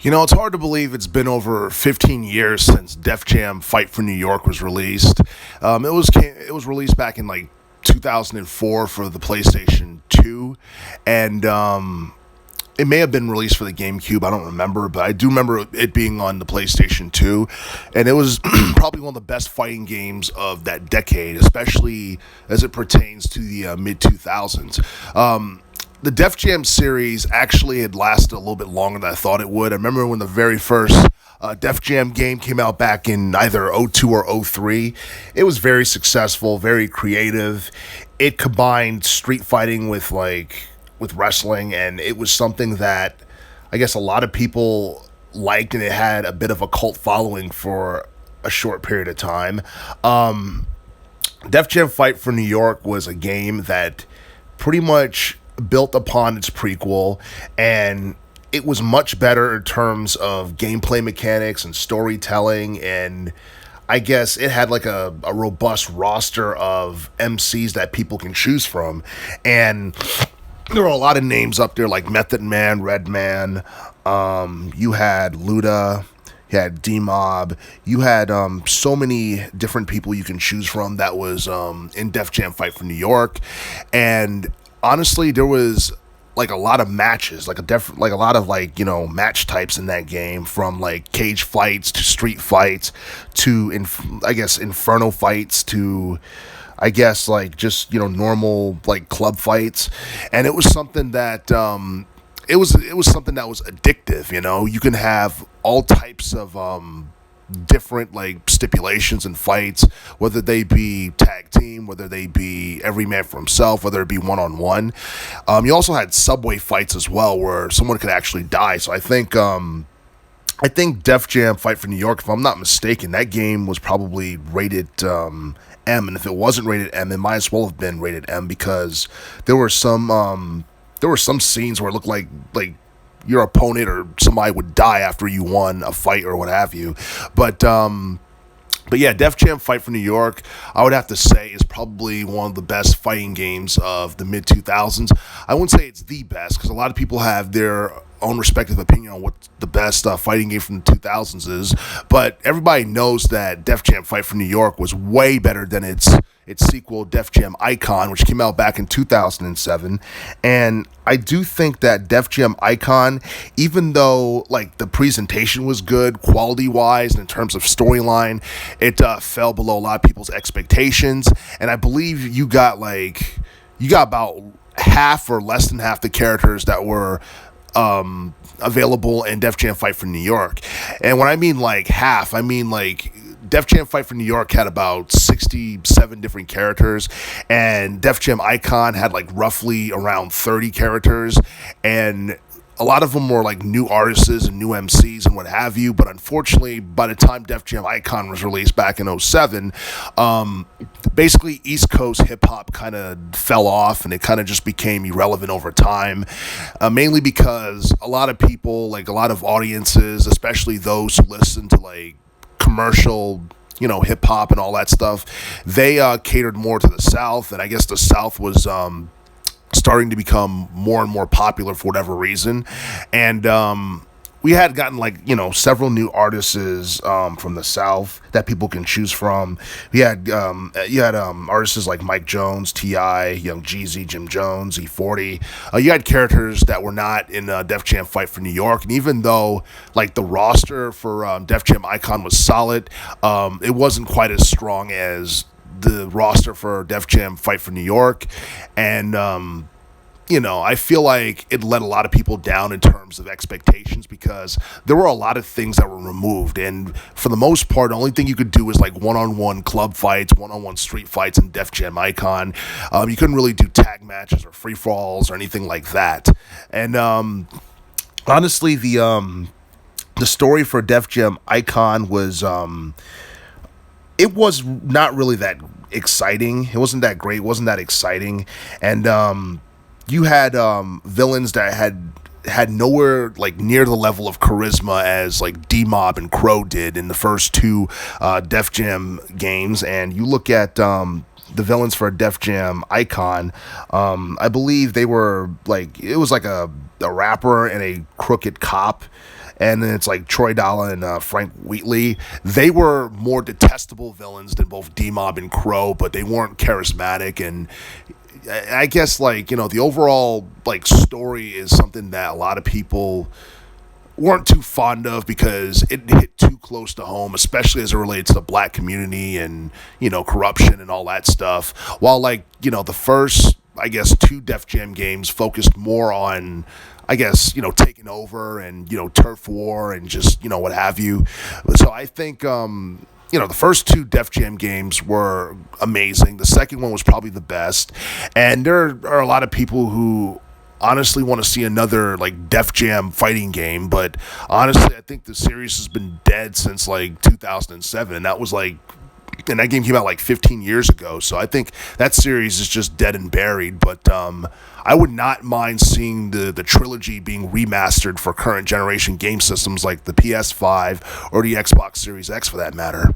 It's hard to believe it's been over 15 years since Def Jam Fight for New York was released. It was released back in like 2004 for the PlayStation 2, and it may have been released for the GameCube. I don't remember, but I do remember it being on the PlayStation 2, and it was probably one of the best fighting games of that decade, especially as it pertains to the mid 2000s. The Def Jam series actually had lasted a little bit longer than I thought it would. I remember when the very first Def Jam game came out back in either '02 or '03. It was very successful, very creative. It combined street fighting with wrestling, and it was something that I guess a lot of people liked, and it had a bit of a cult following for a short period of time. Def Jam Fight for New York was a game that pretty much built upon its prequel, and it was much better in terms of gameplay mechanics and storytelling, and I guess it had like a robust roster of MCs that people can choose from, and there were a lot of names up there like Method Man, Redman, you had Luda, you had D-Mob, you had so many different people you can choose from that was in Def Jam Fight for New York, and honestly, there was like a lot of matches, like a lot of match types in that game, from like cage fights to street fights to inferno fights to just normal like club fights, and it was something that it was something that was addictive. You can have all types of different like stipulations and fights, whether they be tag team, whether they be every man for himself, whether it be one-on-one. You also had subway fights as well, where someone could actually die. So I think Def Jam Fight for New York, if I'm not mistaken, that game was probably rated M, and if it wasn't rated M, it might as well have been rated M, because there were some scenes where it looked like your opponent or somebody would die after you won a fight or what have you. But yeah, Def Jam Fight for New York, I would have to say, is probably one of the best fighting games of the mid 2000s. I wouldn't say it's the best, because a lot of people have their own respective opinion on what the best fighting game from the 2000s is, but everybody knows that Def Jam Fight for New York was way better than its sequel, Def Jam Icon, which came out back in 2007. And I do think that Def Jam Icon, even though like the presentation was good quality wise and in terms of storyline, it fell below a lot of people's expectations. And I believe you got about half or less than half the characters that were available in Def Jam Fight for New York. And when I mean like half, I mean like Def Jam Fight for New York had about 67 different characters, and Def Jam Icon had like roughly around 30 characters, and a lot of them were like new artists and new MCs and what have you. But unfortunately, by the time Def Jam Icon was released back in '07, basically East Coast hip hop kind of fell off, and it kind of just became irrelevant over time, mainly because a lot of people, like a lot of audiences, especially those who listen to like commercial hip hop and all that stuff, they catered more to the South, and I guess the South was starting to become more and more popular for whatever reason. And we had gotten several new artists from the South that people can choose from. You had artists like Mike Jones, T.I., Young Jeezy, Jim Jones, E40. You had characters that were not in Def Jam Fight for New York, and even though like the roster for Def Jam Icon was solid, it wasn't quite as strong as the roster for Def Jam Fight for New York. And I feel like it let a lot of people down in terms of expectations, because there were a lot of things that were removed. And for the most part, the only thing you could do is like one-on-one club fights, one-on-one street fights in Def Jam Icon. You couldn't really do tag matches or free-for-alls or anything like that. And honestly, the story for Def Jam Icon was it was not really that exciting. It wasn't that great. It wasn't that exciting. And you had villains that had nowhere like near the level of charisma as like D-Mob and Crow did in the first two Def Jam games. And you look at the villains for Def Jam Icon, I believe they were like, it was like a rapper and a crooked cop. and then it's like Troy Dalla and Frank Wheatley. They were more detestable villains than both D-Mob and Crow, but they weren't charismatic. And I guess, like, the overall, like, story is something that a lot of people weren't too fond of because it hit too close to home, especially as it relates to the black community and, corruption and all that stuff. While, like, the first, I guess, two Def Jam games focused more on, I guess, taking over and, turf war and just, what have you. So I think, the first two Def Jam games were amazing. The second one was probably the best. And there are a lot of people who honestly want to see another, like, Def Jam fighting game, but honestly I think the series has been dead since like 2007, and that game came out like 15 years ago, so I think that series is just dead and buried. But I would not mind seeing the trilogy being remastered for current generation game systems like the PS5 or the Xbox Series X, for that matter.